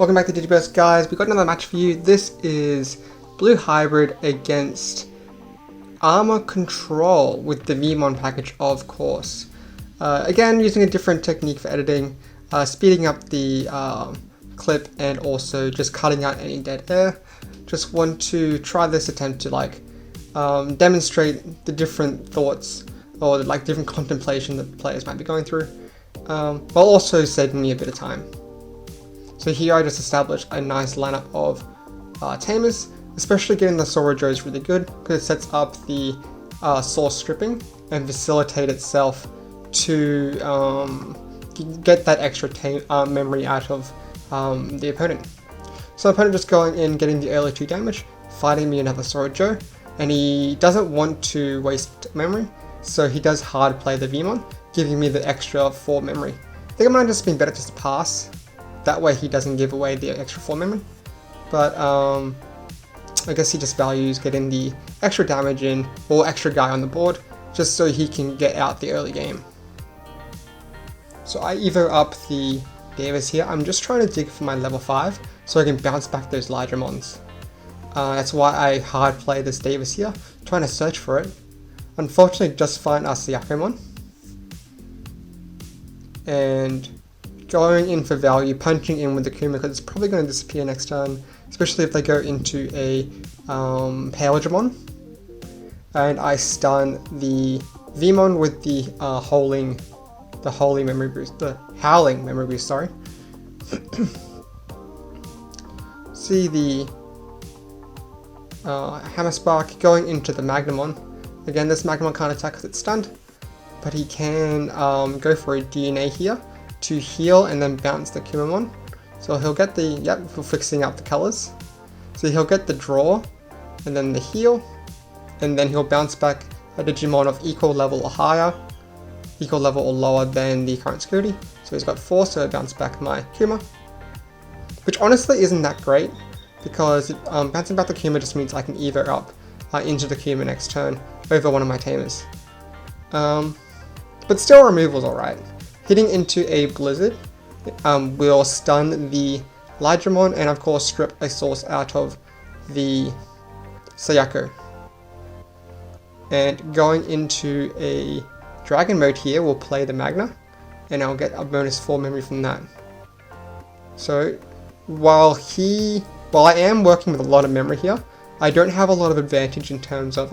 Welcome back to Digiburst, guys. We've got another match for you. This is Blue Hybrid against Armor Control with the Digimon package, of course. Again, using a different technique for editing, speeding up the clip and also just cutting out any dead air. Just want to try this attempt to demonstrate the different thoughts or different contemplation that players might be going through, while also saving me a bit of time. So here I just established a nice lineup of tamers, especially getting the Sorojo is really good because it sets up the source stripping and facilitate itself to get that extra memory out of the opponent. So the opponent just going in, getting the early 2 damage, fighting me another Sorojo, and he doesn't want to waste memory, so he does hard play the Digimon, giving me the extra 4 memory. I think it might have just been better just to pass. That way he doesn't give away the extra 4 memory, but I guess he just values getting the extra damage in or extra guy on the board just so he can get out the early game. So I either up the Davis here. I'm just trying to dig for my level 5 so I can bounce back those larger mons. That's why I hard play this Davis here, trying to search for it. Unfortunately, just find our Sayakomon and going in for value, punching in with the Kuma because it's probably going to disappear next turn, especially if they go into a Paligimon. And I stun the Vmon with the Howling memory boost, sorry. See the Hammer Spark going into the Magnamon. Again, this Magnamon can't attack because it's stunned, but he can go for a DNA here to heal and then bounce the Kumamon. So he'll get the, for fixing up the colors. So he'll get the draw and then the heal, and then he'll bounce back a Digimon of equal level or higher, equal level or lower than the current security. So he's got 4, so he'll bounce back my Kuma, which honestly isn't that great because bouncing back the Kuma just means I can either up into the Kuma next turn over one of my tamers. But still, removal's alright. Hitting into a Blizzard will stun the Ligramon and of course strip a source out of the Sayako. And going into a Dragon mode here, we'll play the Magna and I'll get a bonus 4 memory from that. So while I am working with a lot of memory here, I don't have a lot of advantage in terms of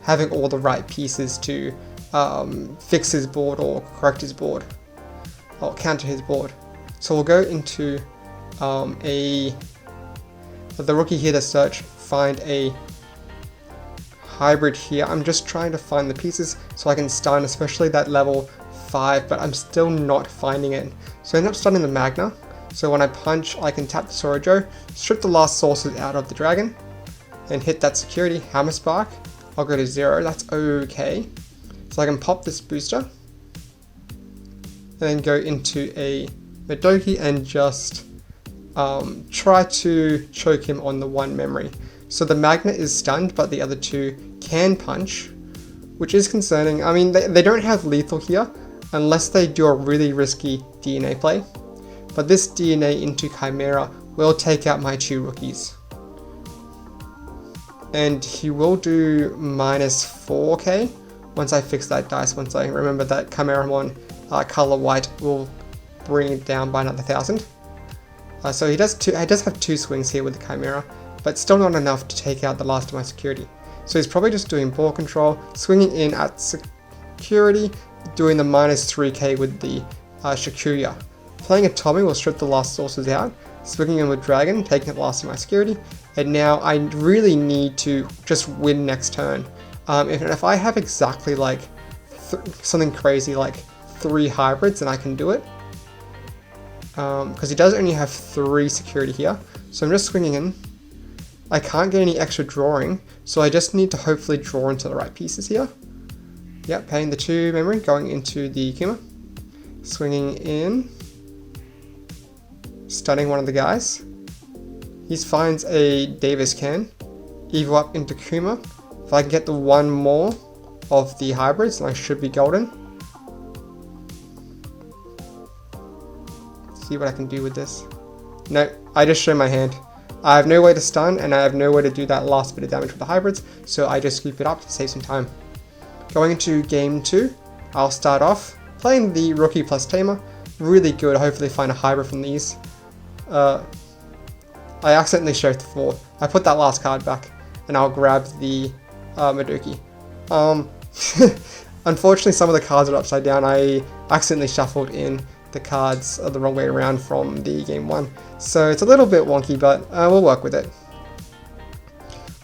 having all the right pieces to fix his board or correct his board. Or counter his board. So we'll go into the rookie here to search, find a hybrid here. I'm just trying to find the pieces so I can stun, especially that level 5, but I'm still not finding it. So I end up stunning the Magna. So when I punch, I can tap the Sorojo, strip the last sources out of the dragon, and hit that security Hammer Spark. I'll go to 0, that's okay. So I can pop this booster, and then go into a Madoki and just try to choke him on the 1 memory. So the Magna is stunned, but the other 2 can punch, which is concerning. I mean, they don't have lethal here, unless they do a really risky DNA play. But this DNA into Chimera will take out my 2 rookies. And he will do minus 4k once I fix that dice, once I remember that Chimeramon color white will bring it down by another 1,000. So he does have 2 swings here with the Chimera, but still not enough to take out the last of my security. So he's probably just doing ball control, swinging in at security, doing the minus 3k with the Shikuya. Playing a Tommy will strip the last sources out, swinging in with Dragon, taking the last of my security, and now I really need to just win next turn. If I have exactly something crazy like 3 hybrids, then I can do it. Because he does only have 3 security here, so I'm just swinging in. I can't get any extra drawing, so I just need to hopefully draw into the right pieces here. Yep, paying the 2 memory, going into the Kuma, swinging in, stunning one of the guys. He finds a Davis can, Evo up into Kuma. If I can get the 1 more of the hybrids, then I should be golden. See what I can do with this. No, I just show my hand. I have no way to stun, and I have no way to do that last bit of damage with the hybrids, so I just scoop it up to save some time. Going into game 2, I'll start off playing the Rookie plus Tamer. Really good, hopefully find a hybrid from these. I accidentally shoved 4. I put that last card back, and I'll grab the Madoki. Unfortunately, some of the cards are upside down. I accidentally shuffled in the cards the wrong way around from the game 1. So it's a little bit wonky, but we'll work with it.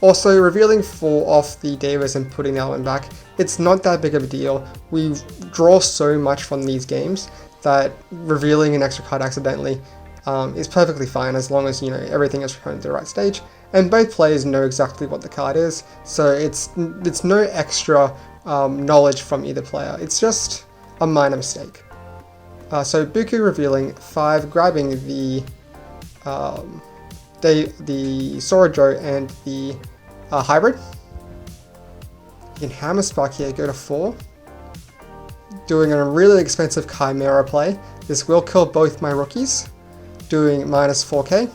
Also, revealing 4 off the Davis and putting the other one back, it's not that big of a deal. We draw so much from these games that revealing an extra card accidentally is perfectly fine, as long as everything is returned to the right stage and both players know exactly what the card is. So it's no extra knowledge from either player. It's just a minor mistake. So Buku revealing 5, grabbing the Sorojo and the hybrid. You can Hammer Spark here, go to 4. Doing a really expensive Chimera play. This will kill both my rookies, doing minus 4k.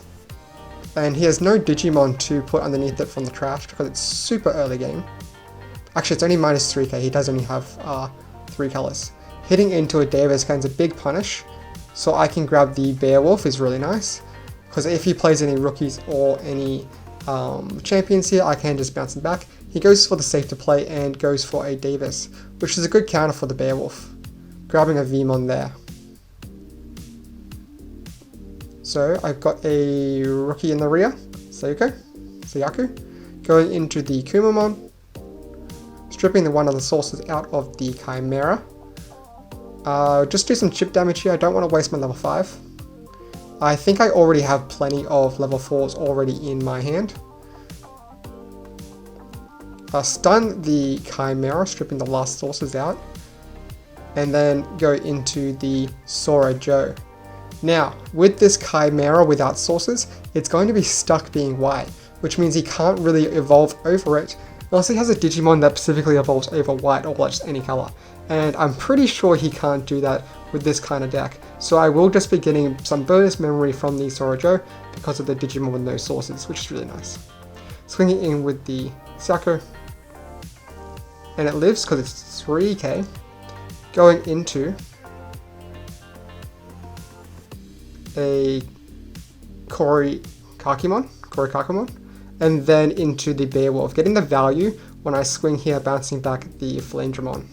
And he has no Digimon to put underneath it from the trash because it's super early game. Actually, it's only minus 3k, he does only have 3 colors. Hitting into a Davis gains a big punish, so I can grab the Beowulf is really nice, because if he plays any rookies or any champions here, I can just bounce him back. He goes for the safe to play and goes for a Davis, which is a good counter for the Beowulf, grabbing a Vmon there. So I've got a rookie in the rear, Sayaku, going into the Kumamon, stripping the one of the sources out of the Chimera. Just do some chip damage here, I don't want to waste my level 5. I think I already have plenty of level 4s already in my hand. Stun the Chimera, stripping the last sources out, and then go into the Sora Joe. Now, with this Chimera without sources, it's going to be stuck being white, which means he can't really evolve over it, unless he has a Digimon that specifically evolves over white or just any color. And I'm pretty sure he can't do that with this kind of deck, so I will just be getting some bonus memory from the Sora Joe because of the Digimon with no sources, which is really nice. Swinging in with the Sako, and it lives because it's 3k, going into a Kakumon, and then into the Beowulf, getting the value when I swing here, bouncing back the Flamedramon.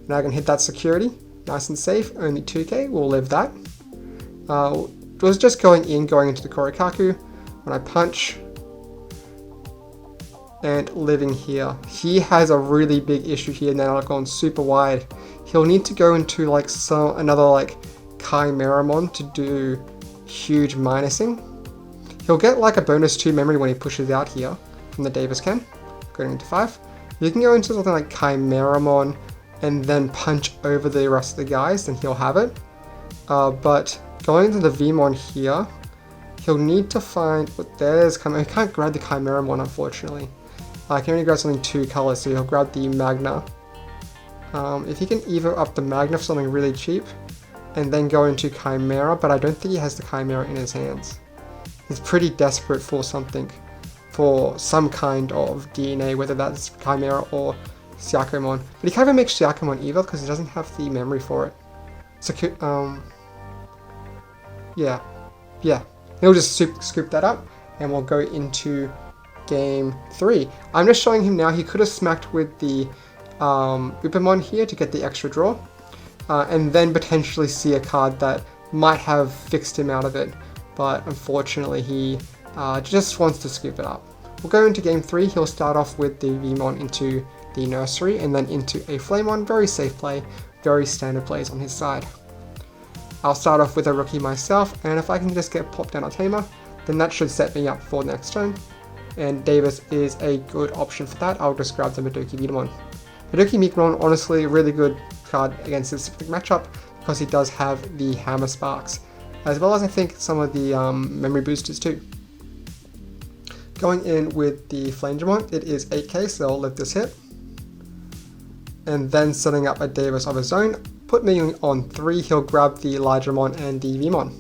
Now I can hit that security, nice and safe, only 2k, we'll live that. It was just going into the Korikaku, when I punch, and living here. He has a really big issue here now, gone super wide. He'll need to go into like another like Chimeramon to do huge minusing. He'll get like a bonus 2 memory when he pushes out here from the Davis can, going into 5. You can go into something like Chimeramon and then punch over the rest of the guys, then he'll have it. But going into the Vmon here, he'll need to find, but there's he can't grab the Chimeramon unfortunately. I can only grab something 2 colors, so he'll grab the Magna. If he can either up the Magna for something really cheap, and then go into Chimera, but I don't think he has the Chimera in his hands. He's pretty desperate for something, for some kind of DNA, whether that's Chimera or Syakomon. But he can't even make Syakomon either because he doesn't have the memory for it. So, yeah. He'll just scoop that up, and we'll go into game 3. I'm just showing him now, he could have smacked with the Upamon here to get the extra draw. And then potentially see a card that might have fixed him out of it, but unfortunately he just wants to scoop it up. We'll go into game 3, he'll start off with the Vmon into the nursery and then into a Flamemon, very safe play, very standard plays on his side. I'll start off with a rookie myself, and if I can just get popped down a Tamer, then that should set me up for next turn, and Davis is a good option for that. I'll just grab the Madoki Vmon. Madoki Vmon, honestly, really good card against this specific matchup because he does have the Hammer Sparks, as well as I think some of the memory boosters too. Going in with the Flamedramon, it is 8k, so I'll live this hit. And then setting up a Davis of his own, put me on 3, he'll grab the Elijahmon and the Vmon.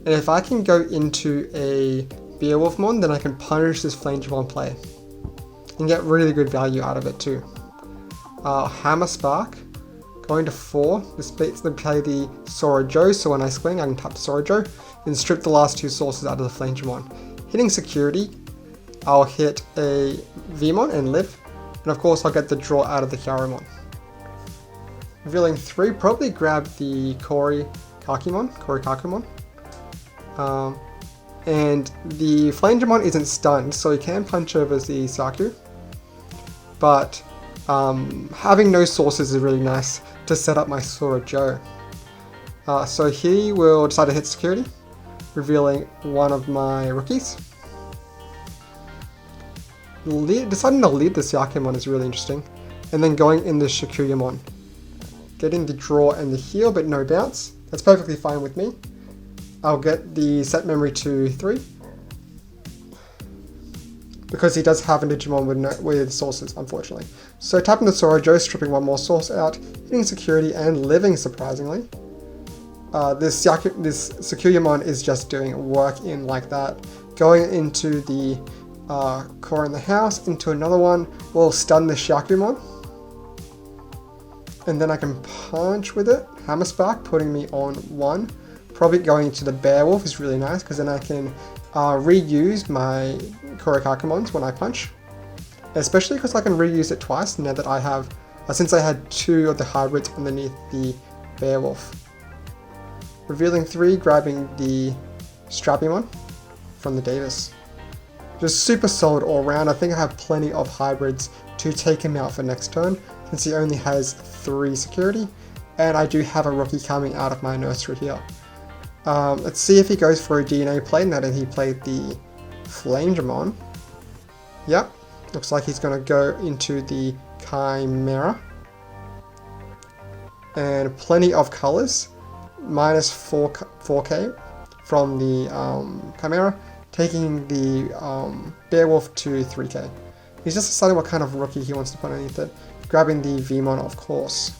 And if I can go into a Beowulfmon, then I can punish this Flamedramon play and get really good value out of it too. Hammer Spark, going to 4. This lets me play the Sora-Jo, so when I swing I can tap the Sora-Jo and strip the last 2 sources out of the Flamedramon. Hitting security, I'll hit a Vmon and live, and of course I'll get the draw out of the Kyaremon. Revealing 3, probably grab the Korikakimon. And the Flamedramon isn't stunned, so he can punch over the Saku. But having no sources is really nice to set up my Sora-Jo. So he will decide to hit security, revealing one of my rookies. Deciding to lead the Yakumon is really interesting. And then going in the Shikuyamon. Getting the draw and the heal, but no bounce. That's perfectly fine with me. I'll get the set memory to 3. Because he does have a Digimon with sources, unfortunately. So tapping the Sora-Jo, stripping one more source out, hitting security and living, surprisingly. This Shikuyamon is just doing work in like that. Going into the core in the house, into another one, will stun the Shakumon. And then I can punch with it. Hammer Spark, putting me on 1. Probably going to the Beowulf is really nice, because then I can reuse my Korikakumons when I punch. Especially because I can reuse it twice now that I have, since I had 2 of the hybrids underneath the Beowulf. Revealing 3, grabbing the Strapimon from the Davis. Just super solid all around. I think I have plenty of hybrids to take him out for next turn, since he only has 3 security, and I do have a rookie coming out of my nursery here. Let's see if he goes for a DNA play now that he played the Flamedramon. Yep, looks like he's going to go into the Chimera. And plenty of colors, minus 4k from the Chimera, taking the Beowulf to 3k. He's just deciding what kind of rookie he wants to put underneath it. Grabbing the Vmon, of course,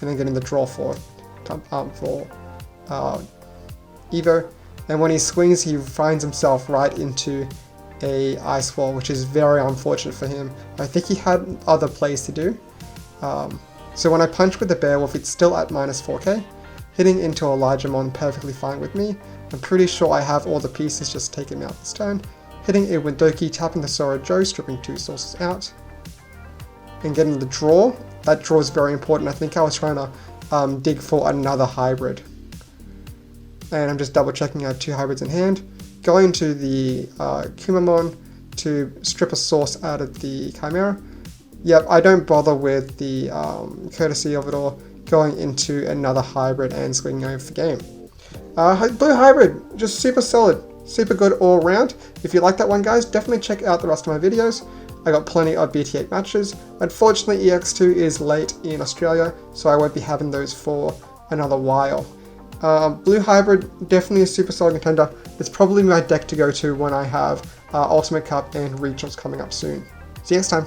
and then getting the draw for Evo. And when he swings, he finds himself right into a Ice Wall, which is very unfortunate for him. I think he had other plays to do. So when I punch with the Beowulf, it's still at minus 4k. Hitting into a Largemon, perfectly fine with me. I'm pretty sure I have all the pieces, just take him out this turn. Hitting a Windoki, tapping the Sora-Jo, stripping 2 sources out. And getting the draw. That draw is very important. I think I was trying to dig for another hybrid. And I'm just double checking I have 2 hybrids in hand. Going to the Kumamon to strip a source out of the Chimera. Yep, I don't bother with the courtesy of it all. Going into another hybrid and swinging over the game. Blue hybrid, just super solid, super good all around. If you like that one, guys, definitely check out the rest of my videos. I got plenty of BT8 matches. Unfortunately, EX2 is late in Australia, so I won't be having those for another while. Blue hybrid, definitely a super solid contender. It's probably my deck to go to when I have Ultimate Cup and Regionals coming up soon. See you next time.